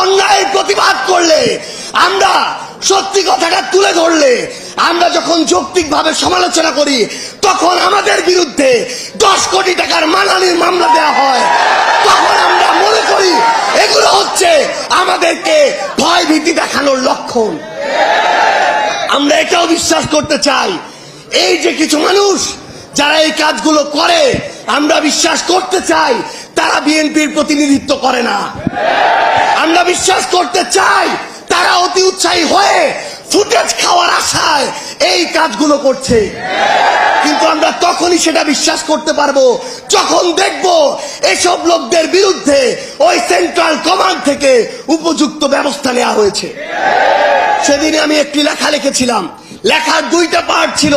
অন্যায় প্রতিবাদ করলে, আমরা সত্যি কথাটা তুলে ধরলে, আমরা যখন যৌক্তিকভাবে সমালোচনা করি, তখন আমাদের বিরুদ্ধে 10 কোটি টাকার মানহানির মামলা দেওয়া হয়। তখন আমরা মনে করি এগুলো হচ্ছে আমাদেরকে ভয় ভীতি দেখানোর লক্ষণ। আমরা এটাও বিশ্বাস করতে চাই, এই যে কিছু মানুষ যারা এই কাজগুলো করে, আমরা বিশ্বাস করতে চাই তারা বিএনপির প্রতিনিধিত্ব করে না। আমরা বিশ্বাস করতে চাই তারা অতি উৎসাহী হয়ে ফুটেজ খাওয়ার আশায় এই কাজগুলো করছে। কিন্তু আমরা তখনই সেটা বিশ্বাস করতে পারবো যখন দেখব এসব লোকদের বিরুদ্ধে ওই সেন্ট্রাল কমান্ড থেকে উপযুক্ত ব্যবস্থা নেওয়া হয়েছে। সেদিনে আমি একটি লেখা লিখেছিলাম। লেখার 2টা পার্ট ছিল,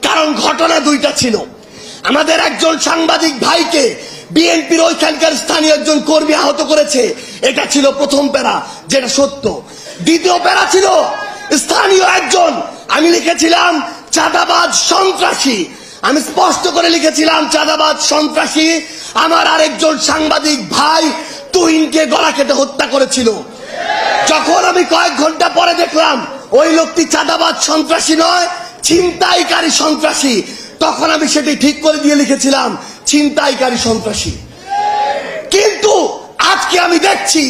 কারণ ঘটনা 2টা ছিল। আমাদের একজন সাংবাদিক ভাইকে বিএনপির ওইখানকার স্থানীয় একজন কর্মী আহত করেছে, এটা ছিল প্রথম প্যারা, যেটা সত্য। দ্বিতীয় প্যারা ছিল স্থানীয় একজন, আমি লিখেছিলাম চাঁদাবাজ সন্ত্রাসী। আমি স্পষ্ট করে লিখেছিলাম চাঁদাবাজ সন্ত্রাসী আমার আরেকজন সাংবাদিক ভাই তুহিনকে গলা কেটে হত্যা করেছিল। যখন আমি কয়েক ঘন্টা পরে দেখলাম ওই লোকটি চাঁদাবাজ সন্ত্রাসী নয়, ছিনতাইকারী সন্ত্রাসী, তখন আমি সেটি ঠিক করে দিয়ে লিখেছিলাম ছিনতাইকারী সন্ত্রাসী। কিন্তু আজকে আমি দেখছি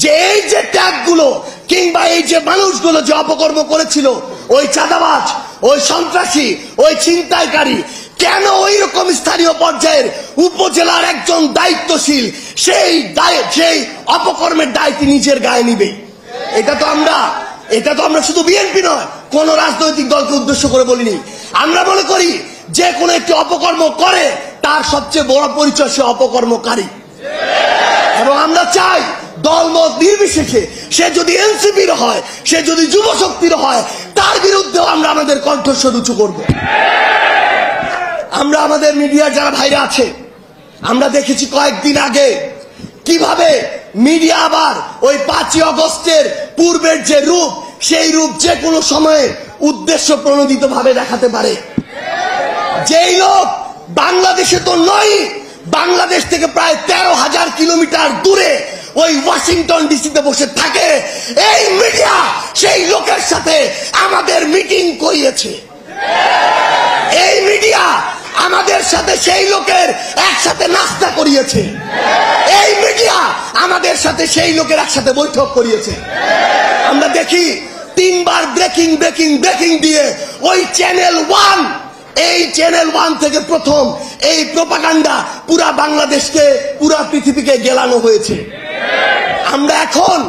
যে এই যে ট্যাগগুলো কিংবা এই যে মানুষগুলো যে অপকর্ম করেছিল, ওই চাঁদাবাজ, ওই সন্ত্রাসী, ওই ছিনতাইকারী, কেন ওই রকম স্থানীয় পর্যায়ের উপজেলার একজন দায়িত্বশীল সেই অপকর্মের দায়িত্ব নিজের গায়ে নিবে? এটা তো আমরা শুধু বিএনপি নয়, কোন রাজনৈতিক দলকে উদ্দেশ্য করে বলিনি। আমরা মনে করি যে কোনো একটি অপকর্ম করে তার সবচেয়ে বড় পরিচয় সে অপকর্মকারী। এবং আমরা চাই দলমত নির্বিশেষে, সে যদি এনসিপির হয়, সে যদি যুব শক্তির হয়, তার বিরুদ্ধেও আমরা আমাদের কণ্ঠস্বর উঁচু করব। আমরা আমাদের মিডিয়ার যারা ভাইরা আছে, আমরা দেখেছি কয়েকদিন আগে কিভাবে মিডিয়া আবার ওই 5ই আগস্টের পূর্বের যে রূপ, সেই রূপ যে কোনো সময়ে উদ্দেশ্য প্রণোদিত ভাবে দেখাতে পারে। যেই লোক বাংলাদেশে তো নয়, বাংলাদেশ থেকে প্রায় 13,000 কিলোমিটার দূরে ওই ওয়াশিংটন ডিসিতে বসে থাকে, এই মিডিয়া সেই লোকের সাথে আমাদের মিটিং করিয়েছে। এই মিডিয়া আমাদের সাথে সেই লোকের একসাথে নাস্তা করিয়েছে। এই মিডিয়া আমাদের সাথে সেই লোকের একসাথে বৈঠক করিয়েছে। আমরা দেখি 3 বার ব্রেকিং ব্রেকিং ব্রেকিং দিয়ে ওই চ্যানেল 1, এই চ্যানেল 1 থেকে প্রথম এই প্রোপাগান্ডা পুরা বাংলাদেশকে, পুরা পৃথিবীকে গেলানো হয়েছে। আমরা এখন